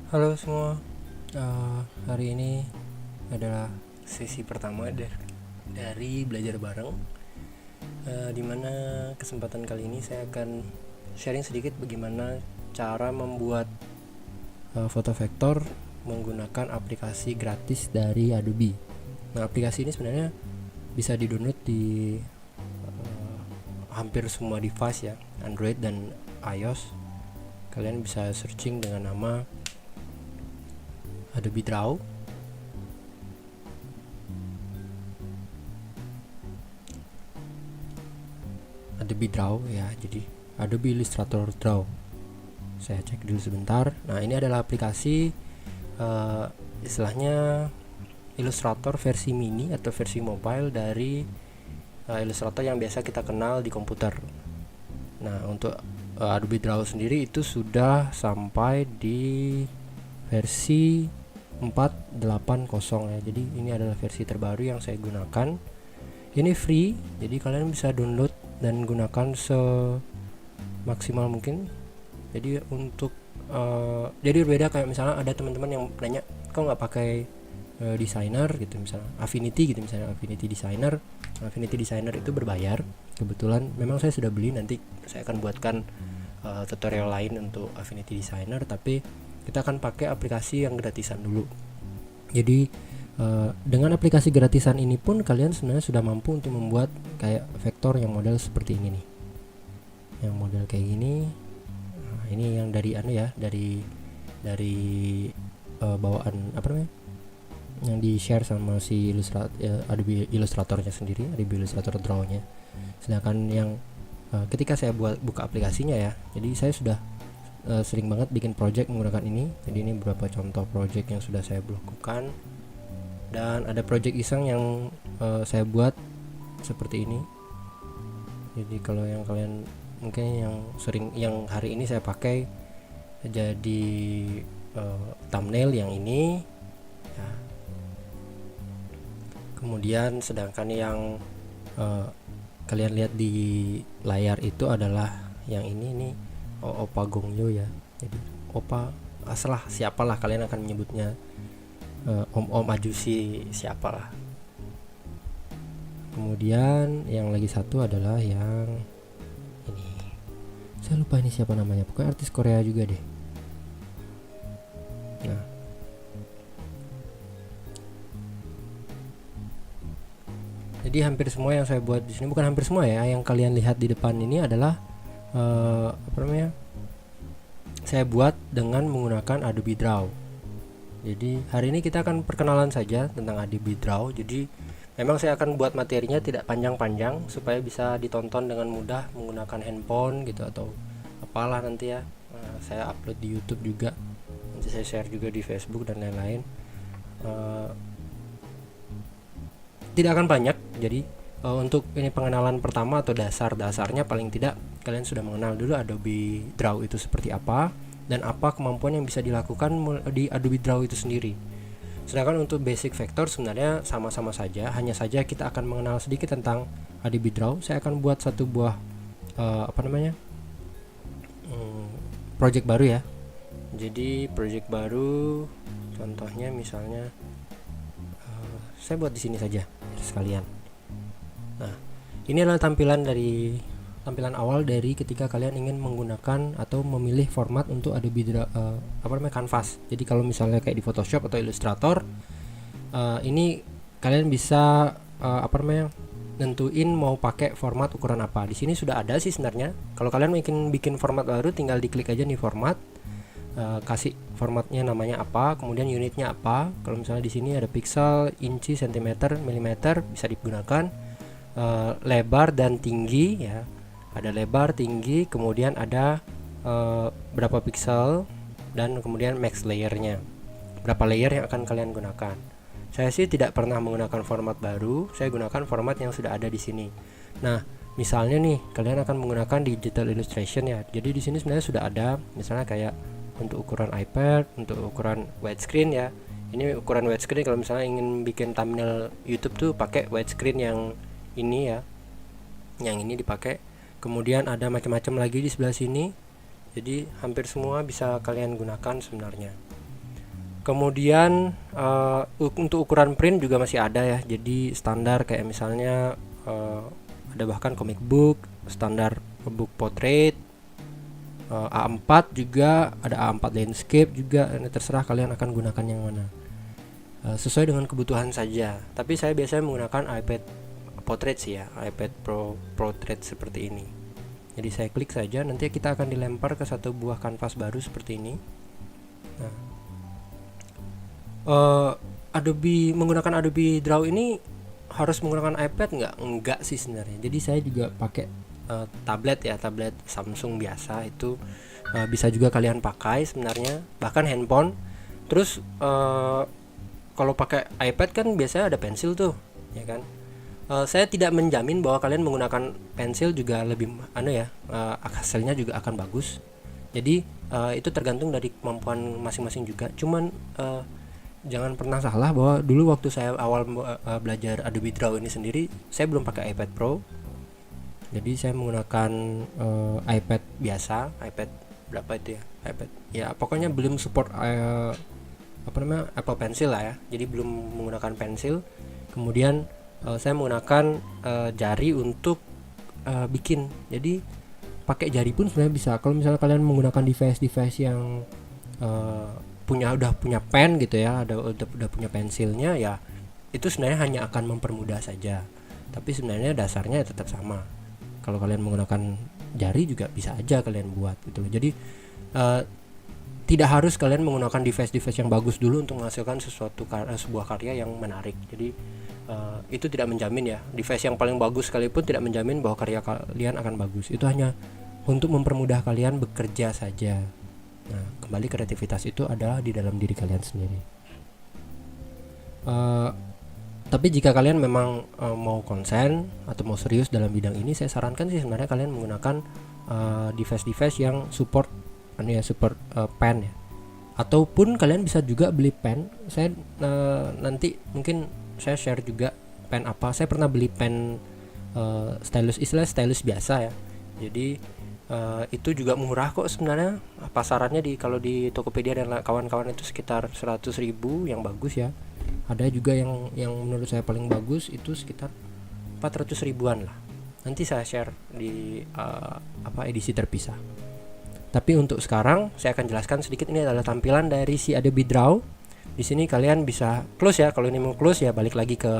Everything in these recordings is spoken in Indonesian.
Halo semua. Hari ini adalah sesi pertama dari belajar bareng, dimana kesempatan kali ini saya akan sharing sedikit bagaimana cara membuat foto vektor menggunakan aplikasi gratis dari Adobe. Nah, aplikasi ini sebenarnya bisa di-download di hampir semua device ya, Android dan iOS. Kalian bisa searching dengan nama Adobe Draw. Adobe Draw ya, jadi Adobe Illustrator Draw. Saya cek dulu sebentar. Nah, ini adalah aplikasi istilahnya Illustrator versi mini atau versi mobile dari Illustrator yang biasa kita kenal di komputer. Nah, untuk Adobe Draw sendiri itu sudah sampai di versi 4.8.0 ya. Jadi ini adalah versi terbaru yang saya gunakan. Ini free, jadi kalian bisa download dan gunakan semaksimal mungkin. Jadi untuk jadi berbeda kayak misalnya ada teman-teman yang nanya, kok nggak pakai designer gitu, misalnya Affinity gitu, misalnya Affinity Designer. Affinity Designer itu berbayar. Kebetulan memang saya sudah beli, nanti saya akan buatkan tutorial lain untuk Affinity Designer, tapi kita akan pakai aplikasi yang gratisan dulu. Jadi dengan aplikasi gratisan ini pun kalian sebenarnya sudah mampu untuk membuat kayak vektor yang model seperti ini nih, yang model kayak gini. Nah, ini yang dari dari bawaan apa namanya, yang di share sama si Adobe Illustratornya sendiri, Adobe Illustrator Draw-nya. Sedangkan yang ketika saya buka aplikasinya ya, jadi saya sudah sering banget bikin project menggunakan ini. Jadi ini beberapa contoh project yang sudah saya lakukan, dan ada project iseng yang saya buat seperti ini. Jadi kalau yang kalian mungkin yang hari ini saya pakai jadi thumbnail yang ini ya. Kemudian sedangkan yang kalian lihat di layar itu adalah yang ini nih, Opa Gongyo ya. Jadi Opa asalah siapalah kalian akan menyebutnya, Om Ajusi siapalah. Kemudian yang lagi satu adalah yang ini, saya lupa ini siapa namanya, pokoknya artis Korea juga deh. Nah, jadi hampir semua yang saya buat di sini, bukan hampir semua ya, yang kalian lihat di depan ini adalah apa namanya, saya buat dengan menggunakan Adobe Draw. Jadi hari ini kita akan perkenalan saja tentang Adobe Draw. Jadi memang saya akan buat materinya tidak panjang-panjang supaya bisa ditonton dengan mudah menggunakan handphone gitu atau apalah nanti ya. Saya upload di YouTube juga, nanti saya share juga di Facebook dan lain-lain. Tidak akan banyak. Jadi untuk ini pengenalan pertama atau dasarnya, paling tidak kalian sudah mengenal dulu Adobe Draw itu seperti apa dan apa kemampuan yang bisa dilakukan di Adobe Draw itu sendiri. Sedangkan untuk basic vektor sebenarnya sama-sama saja, hanya saja kita akan mengenal sedikit tentang Adobe Draw. Saya akan buat satu buah project baru ya. Jadi project baru, contohnya misalnya saya buat di sini saja sekalian. Nah, ini adalah tampilan awal dari ketika kalian ingin menggunakan atau memilih format untuk Adobe Canvas. Jadi kalau misalnya kayak di Photoshop atau Illustrator, ini kalian bisa nentuin mau pakai format ukuran apa. Di sini sudah ada sih sebenarnya. Kalau kalian bikin format baru, tinggal diklik aja nih format, kasih formatnya namanya apa, kemudian unitnya apa. Kalau misalnya di sini ada pixel, inci, sentimeter, milimeter bisa digunakan. Lebar dan tinggi ya, ada lebar, tinggi, kemudian ada berapa pixel, dan kemudian max layernya, berapa layer yang akan kalian gunakan. Saya sih tidak pernah menggunakan format baru, saya gunakan format yang sudah ada di sini. Nah, misalnya nih kalian akan menggunakan digital illustration ya, jadi di sini sebenarnya sudah ada, misalnya kayak untuk ukuran iPad, untuk ukuran widescreen ya. Ini ukuran widescreen kalau misalnya ingin bikin thumbnail YouTube tuh pakai widescreen yang ini ya, yang ini dipakai. Kemudian ada macam-macam lagi di sebelah sini, jadi hampir semua bisa kalian gunakan sebenarnya. Kemudian untuk ukuran print juga masih ada ya. Jadi standar kayak misalnya ada bahkan comic book, standar book portrait, A4 juga, ada A4 landscape juga. Ini terserah kalian akan gunakan yang mana. Sesuai dengan kebutuhan saja. Tapi saya biasanya menggunakan iPad portrait sih ya, iPad Pro portrait seperti ini. Jadi saya klik saja, nanti kita akan dilempar ke satu buah kanvas baru seperti ini. Nah, menggunakan Adobe Draw ini harus menggunakan iPad nggak? Enggak sih sebenarnya. Jadi saya juga pakai tablet ya, tablet Samsung biasa itu bisa juga kalian pakai sebenarnya, bahkan handphone. Terus kalau pakai iPad kan biasanya ada pensil tuh, ya kan? Saya tidak menjamin bahwa kalian menggunakan pensil juga lebih hasilnya juga akan bagus. Jadi itu tergantung dari kemampuan masing-masing juga. Cuman jangan pernah salah bahwa dulu waktu saya awal belajar Adobe Draw ini sendiri, saya belum pakai iPad Pro. Jadi saya menggunakan iPad biasa, iPad berapa itu ya? iPad ya pokoknya belum support Apple Pencil lah ya. Jadi belum menggunakan pensil. Kemudian saya menggunakan jari untuk bikin. Jadi pakai jari pun sebenarnya bisa. Kalau misalnya kalian menggunakan device yang udah punya pen gitu ya, udah punya pensilnya ya, itu sebenarnya hanya akan mempermudah saja. Tapi sebenarnya dasarnya tetap sama. Kalau kalian menggunakan jari juga bisa aja kalian buat gitu loh. Jadi tidak harus kalian menggunakan device yang bagus dulu untuk menghasilkan sebuah karya yang menarik. Jadi itu tidak menjamin ya. Device yang paling bagus sekalipun tidak menjamin bahwa karya kalian akan bagus. Itu hanya untuk mempermudah kalian bekerja saja. Nah, kembali kreativitas itu adalah di dalam diri kalian sendiri. Tapi jika kalian memang mau konsen atau mau serius dalam bidang ini, saya sarankan sih sebenarnya kalian menggunakan device yang support pen ya. Ataupun kalian bisa juga beli pen. Saya nanti mungkin saya share juga pen apa. Saya pernah beli pen stylus biasa ya. Jadi itu juga murah kok sebenarnya. Pasarannya kalau di Tokopedia dan kawan-kawan itu sekitar 100.000 yang bagus ya. Ada juga yang menurut saya paling bagus itu sekitar 400 ribuan lah. Nanti saya share di edisi terpisah. Tapi untuk sekarang saya akan jelaskan sedikit. Ini adalah tampilan dari si Adobe Draw. Di sini kalian bisa close ya. Kalau ini mau close ya balik lagi ke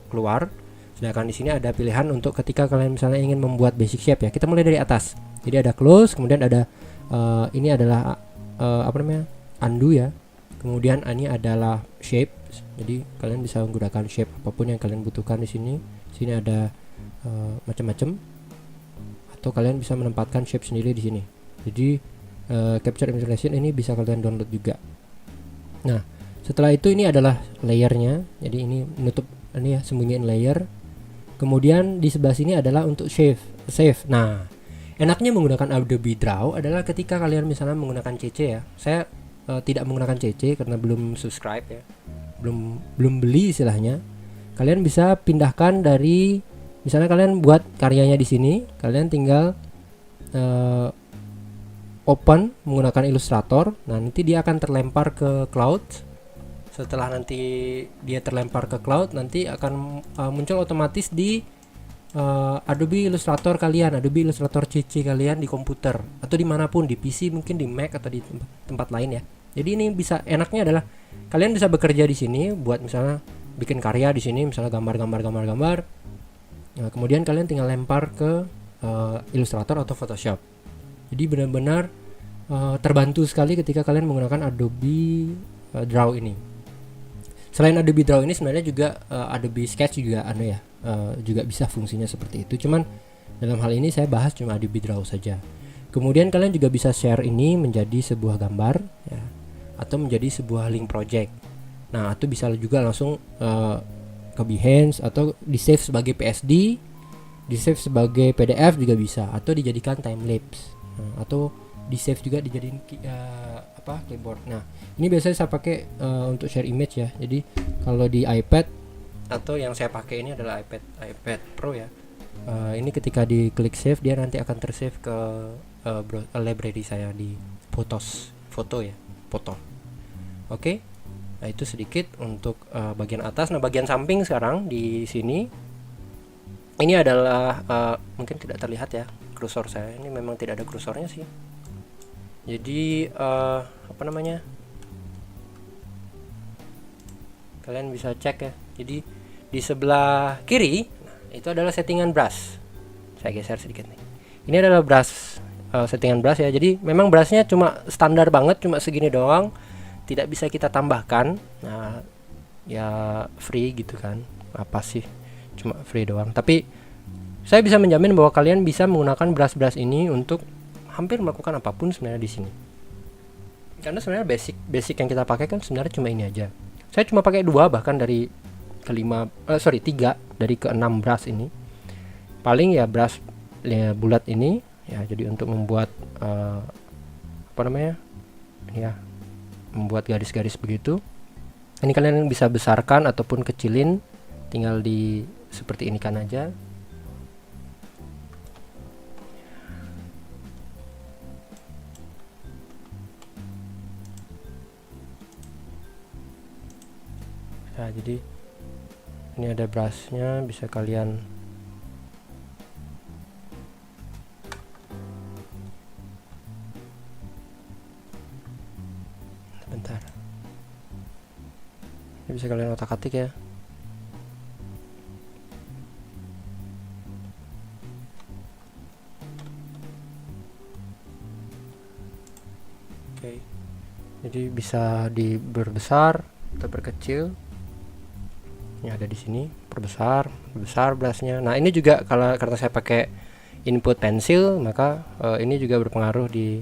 keluar. Sedangkan di sini ada pilihan untuk ketika kalian misalnya ingin membuat basic shape ya. Kita mulai dari atas. Jadi ada close, kemudian ada ini adalah undo ya. Kemudian ini adalah shape. Jadi kalian bisa menggunakan shape apapun yang kalian butuhkan di sini. Sini ada macam-macam. Atau kalian bisa menempatkan shape sendiri di sini. Jadi capture installation ini bisa kalian download juga. Nah, setelah itu ini adalah layernya. Jadi ini menutup ini ya, sembunyiin layer. Kemudian di sebelah sini adalah untuk save. Nah, enaknya menggunakan Adobe Draw adalah ketika kalian misalnya menggunakan CC ya. Saya tidak menggunakan CC karena belum subscribe ya. Belum beli istilahnya. Kalian bisa pindahkan dari misalnya kalian buat karyanya di sini, kalian tinggal open menggunakan Illustrator. Nah, nanti dia akan terlempar ke cloud. Setelah nanti dia terlempar ke cloud, nanti akan muncul otomatis di Adobe Illustrator kalian, Adobe Illustrator CC kalian di komputer atau dimanapun, di PC mungkin di Mac atau di tempat lain ya. Jadi ini bisa, enaknya adalah kalian bisa bekerja di sini buat misalnya bikin karya di sini, misalnya gambar. Nah, kemudian kalian tinggal lempar ke Illustrator atau Photoshop. Jadi benar-benar terbantu sekali ketika kalian menggunakan Adobe Draw ini. Selain Adobe Draw ini sebenarnya juga Adobe Sketch juga juga bisa fungsinya seperti itu. Cuman dalam hal ini saya bahas cuma Adobe Draw saja. Kemudian kalian juga bisa share ini menjadi sebuah gambar ya, atau menjadi sebuah link project. Nah, itu bisa juga langsung ke Behance atau di save sebagai PSD, di save sebagai PDF juga bisa, atau dijadikan time lapse, atau di save juga dijadiin keyboard. Nah, ini biasanya saya pakai untuk share image ya. Jadi kalau di iPad atau yang saya pakai ini adalah iPad Pro ya. Ini ketika diklik save dia nanti akan tersave ke library saya di foto. Oke. Nah, itu sedikit untuk bagian atas. Nah, bagian samping sekarang di sini ini adalah mungkin tidak terlihat ya kursor saya. Ini memang tidak ada kursornya sih. Jadi apa namanya? Kalian bisa cek ya. Jadi di sebelah kiri itu adalah settingan brush. Saya geser sedikit nih. Ini adalah brush, settingan brush ya. Jadi memang brushnya cuma standar banget, cuma segini doang, tidak bisa kita tambahkan. Nah, ya free gitu kan. Apa sih? Cuma free doang. Tapi saya bisa menjamin bahwa kalian bisa menggunakan brush-brush ini untuk hampir melakukan apapun sebenarnya di sini. Karena sebenarnya basic yang kita pakai kan sebenarnya cuma ini aja. Saya cuma pakai 2 bahkan dari kelima, 3 dari ke-6 brush ini. Paling ya brush ya, bulat ini ya, jadi untuk membuat apa namanya? Ini ya, membuat garis-garis begitu. Ini kalian bisa besarkan ataupun kecilin, tinggal di seperti ini kan aja. Nah, jadi ini ada brushnya, bisa kalian bentar, ini bisa kalian otak-atik ya. Oke, jadi bisa diperbesar atau perkecil. Ini ada di sini, perbesar brushnya. Nah, ini juga karena saya pakai input pensil, maka ini juga berpengaruh di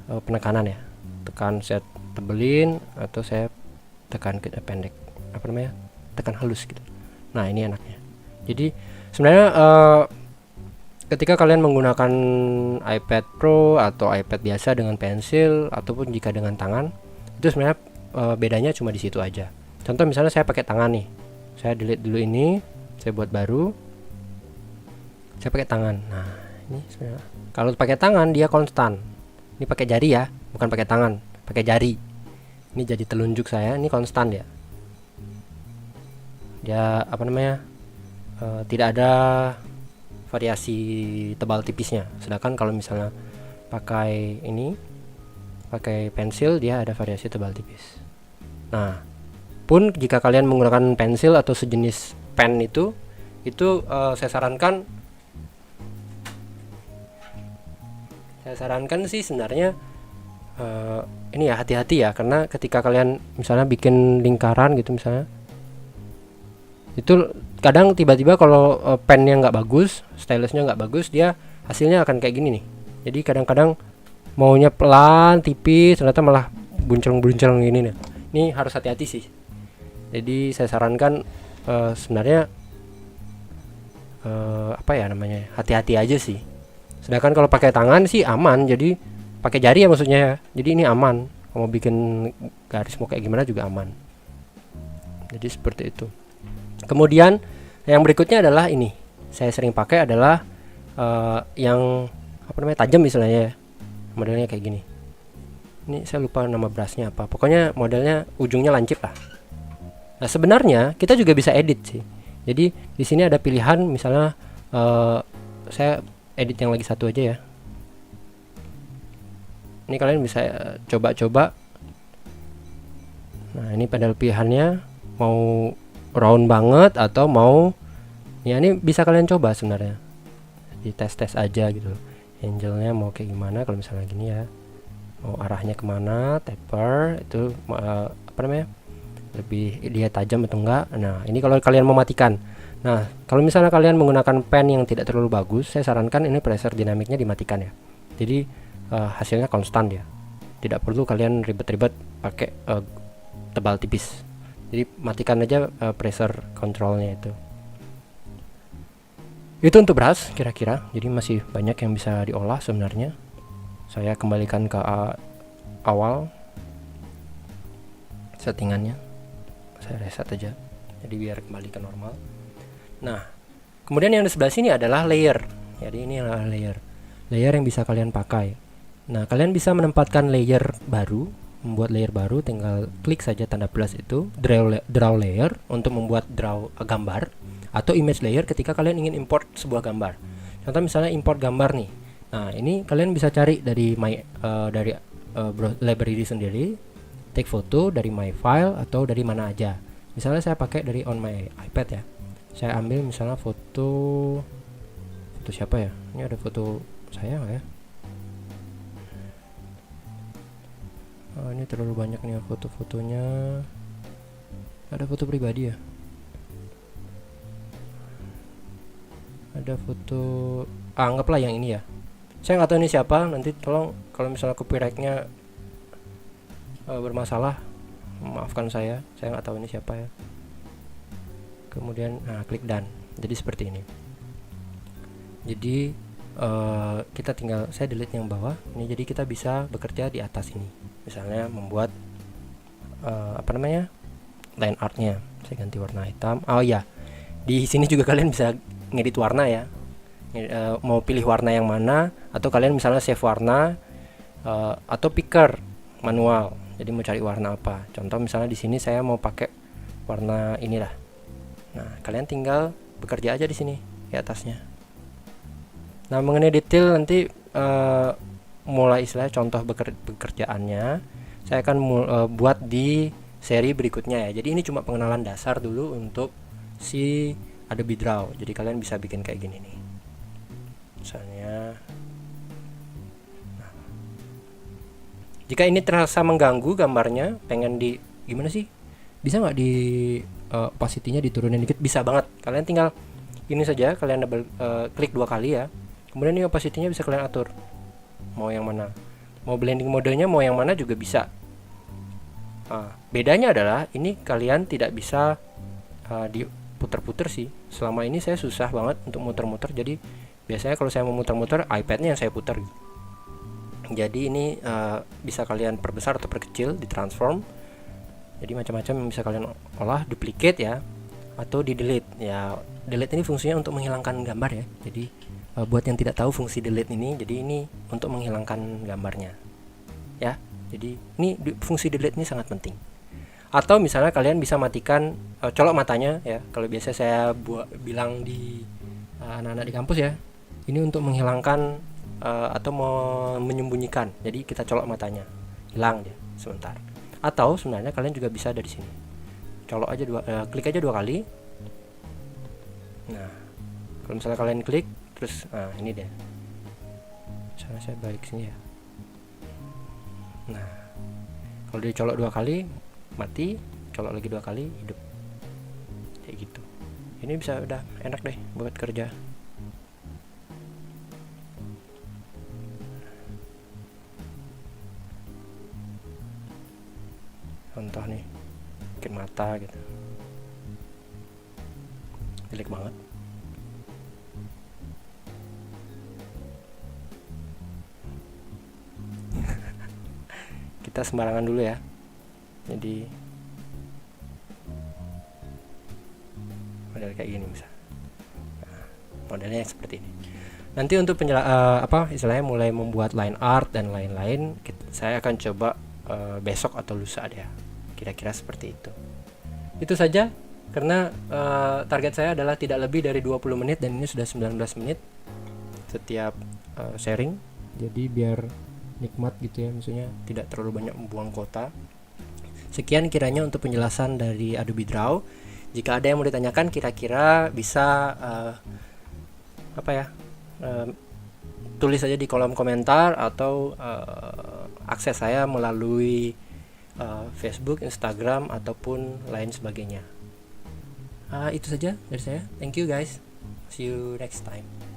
penekanan ya. Tekan saya tebelin atau saya tekan pendek, apa namanya, tekan halus gitu. Nah, ini enaknya. Jadi sebenarnya ketika kalian menggunakan iPad Pro atau iPad biasa dengan pensil ataupun jika dengan tangan, itu sebenarnya bedanya cuma di situ aja. Contoh misalnya saya pakai tangan nih, saya delete dulu ini, saya buat baru, saya pakai tangan. Nah, ini sebenarnya kalau pakai tangan dia konstan. Ini pakai jari ya, bukan pakai tangan, pakai jari. Ini jadi telunjuk saya, ini konstan ya. Dia apa namanya? Tidak ada variasi tebal tipisnya. Sedangkan kalau misalnya pakai ini, pakai pensil, dia ada variasi tebal tipis. Nah, pun jika kalian menggunakan pensil atau sejenis pen itu saya sarankan sih sebenarnya ini ya, hati-hati ya, karena ketika kalian misalnya bikin lingkaran gitu misalnya, itu kadang tiba-tiba kalau pennya nggak bagus, stylusnya nggak bagus, dia hasilnya akan kayak gini nih. Jadi kadang-kadang maunya pelan tipis, ternyata malah bunceng-bunceng gini nih. Ini harus hati-hati sih. Jadi saya sarankan sebenarnya apa ya namanya, hati-hati aja sih. Sedangkan kalau pakai tangan sih aman, jadi pakai jari ya maksudnya ya. Jadi ini aman, mau bikin garis mau kayak gimana juga aman. Jadi seperti itu. Kemudian yang berikutnya adalah ini, saya sering pakai adalah yang apa namanya, tajam misalnya ya, modelnya kayak gini. Ini saya lupa nama brushnya apa, pokoknya modelnya ujungnya lancip lah. Nah, sebenarnya kita juga bisa edit sih. Jadi di sini ada pilihan, misalnya saya edit yang lagi satu aja ya. Ini kalian bisa coba-coba. Nah, ini pada pilihannya mau round banget atau mau ya, ini bisa kalian coba sebenarnya. Di tes-tes aja gitu. Angelnya mau kayak gimana kalau misalnya gini ya. Mau arahnya kemana, taper itu apa namanya, lebih dia tajam atau enggak. Nah, ini kalau kalian mau matikan. Nah, kalau misalnya kalian menggunakan pen yang tidak terlalu bagus, saya sarankan ini pressure dinamiknya dimatikan ya. Jadi hasilnya konstan ya. Tidak perlu kalian ribet-ribet pakai tebal tipis. Jadi matikan aja pressure controlnya itu. Itu untuk brush kira-kira. Jadi masih banyak yang bisa diolah sebenarnya. Saya kembalikan ke awal settingannya. Saya reset aja. Jadi biar kembali ke normal. Nah, kemudian yang di sebelah sini adalah layer. Jadi ini adalah layer yang bisa kalian pakai. Nah, kalian bisa menempatkan layer baru membuat layer baru, tinggal klik saja tanda plus itu, draw layer untuk membuat draw gambar, atau image layer ketika kalian ingin import sebuah gambar. Contoh misalnya import gambar nih. Nah, ini kalian bisa cari dari library sendiri, take foto dari my file atau dari mana aja. Misalnya saya pakai dari on my iPad ya. Saya ambil misalnya foto siapa ya? Ini ada foto saya nggak ya? Oh, ini terlalu banyak nih foto-fotonya. Ada foto pribadi ya? Ada foto, anggaplah yang ini ya. Saya nggak tahu ini siapa. Nanti tolong kalau misalnya copyrightnya bermasalah, maafkan saya nggak tahu ini siapa ya. Kemudian klik done. Jadi seperti ini. Jadi kita tinggal, saya delete yang bawah ini, jadi kita bisa bekerja di atas ini. Misalnya membuat line artnya. Saya ganti warna hitam. Oh ya, di sini juga kalian bisa ngedit warna ya. Mau pilih warna yang mana, atau kalian misalnya save warna atau picker manual. Jadi mau cari warna apa. Contoh misalnya di sini saya mau pakai warna inilah. Nah, kalian tinggal bekerja aja di sini di atasnya. Nah, mengenai detail nanti mulai istilah contoh pekerjaannya saya akan buat di seri berikutnya ya. Jadi ini cuma pengenalan dasar dulu untuk si Adobe Draw. Jadi kalian bisa bikin kayak gini nih. Misalnya, jika ini terasa mengganggu gambarnya, pengen di gimana sih? Bisa nggak di opacity-nya diturunin dikit? Bisa banget. Kalian tinggal ini saja, kalian double klik 2 kali ya. Kemudian ini opacity-nya bisa kalian atur. Mau yang mana? Mau blending modenya mau yang mana juga bisa. Bedanya adalah ini kalian tidak bisa diputer-puter sih. Selama ini saya susah banget untuk muter-muter. Jadi biasanya kalau saya mau muter-muter, iPad-nya yang saya putar. Jadi ini bisa kalian perbesar atau perkecil, ditransform. Jadi macam-macam yang bisa kalian olah, duplicate ya, atau di delete ya. Delete ini fungsinya untuk menghilangkan gambar ya. Jadi buat yang tidak tahu fungsi delete ini, jadi ini untuk menghilangkan gambarnya ya. Jadi ini fungsi delete ini sangat penting. Atau misalnya kalian bisa matikan colok matanya ya. Kalau biasa saya bilang di anak-anak di kampus ya, ini untuk menghilangkan atau menyembunyikan. Jadi kita colok matanya, hilang dia sebentar. Atau sebenarnya kalian juga bisa dari sini, colok aja klik aja 2 kali. Nah, kalau misalnya kalian klik terus, ini deh. Misalnya saya balik sini ya. Nah, kalau dicolok 2 kali mati, colok lagi 2 kali hidup. Kayak gitu. Ini bisa udah enak deh buat kerja. Contoh nih, bikin mata gitu. Jelek banget. Kita sembarangan dulu ya. Jadi model kayak gini misalnya. Nah, modelnya seperti ini. Nanti untuk istilahnya mulai membuat line art dan lain-lain, saya akan coba besok atau lusa ya. Kira-kira seperti itu. Itu saja, karena target saya adalah tidak lebih dari 20 menit dan ini sudah 19 menit setiap sharing. Jadi biar nikmat gitu ya, maksudnya tidak terlalu banyak membuang kuota. Sekian kiranya untuk penjelasan dari Adobe Draw. Jika ada yang mau ditanyakan, kira-kira bisa tulis saja di kolom komentar atau akses saya melalui Facebook, Instagram ataupun lain sebagainya. Itu saja dari saya. Thank you guys. See you next time.